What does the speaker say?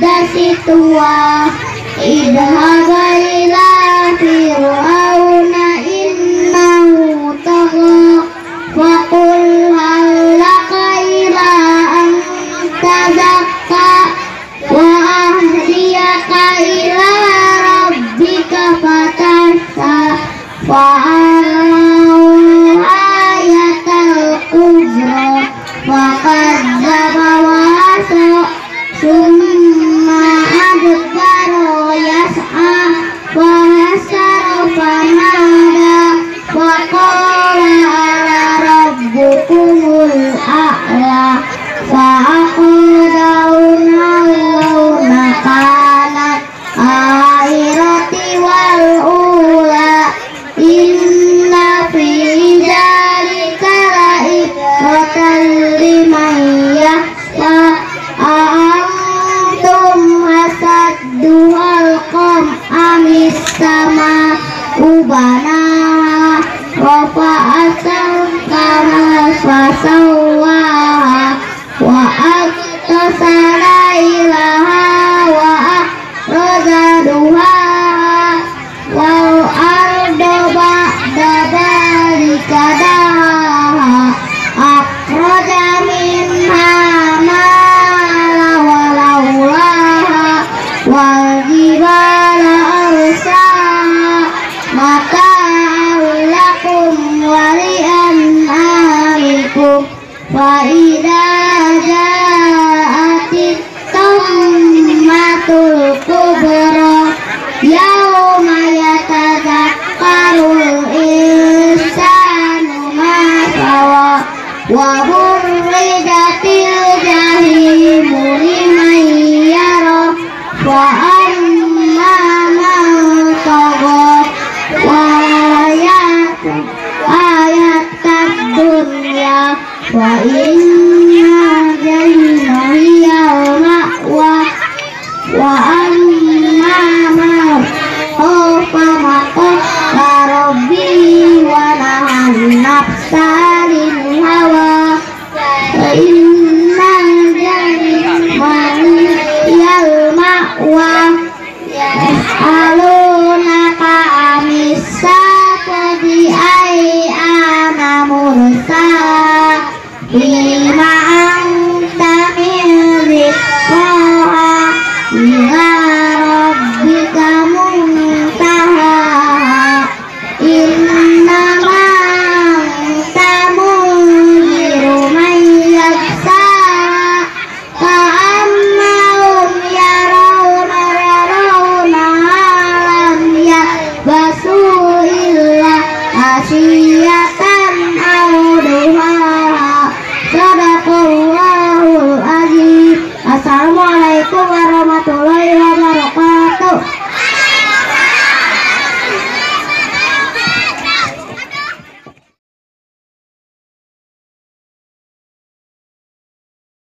situa idhaba ila fir'auna innahu tagha faqul hal laka ila an tazakka wa ahdiyaka ila rabbika fatahsa fa'alahu ayatal kubra wa kadzdzaba wa asa summa adbara yas'a wa hasara fanada wa qala ana rabbukumul a'la fa'aqadahuna Allahuna kanat akhirati wal ula inna fi dzalika la'ibratan liman yakhsha a'antum hasaddu halqam amis sama ubana rafa'asan kama fasawwaha wa aqtasara ilaha wa akhraja duhaha wal arda ba'da dhalika dahaha akhraja minha ma'aha wa laulaha wal jibala arsaha mata'an lakum wa li'an'amikum fa idza ja'atit tammatul kubra yauma yatadzakkarul insanu ma sawa wa burrijatil jahimu liman yara wa amma man tagha wa ayatad dunya wa inna jahima hiyal ma'wa wa amma man khafa maqama rabbi wa nahan nafsa anil hawa fa innal jahima hiyal ma'wa yas'alunaka anis sa'ati ayyana mursaha lima anta min rizqaha ila rabbika muntaha innama anta munziru man yakhshaha ka'annahum yarawna lam yalbasu illa asiyatan aw duhaha. Sadaqallahul azim. Assalamualaikum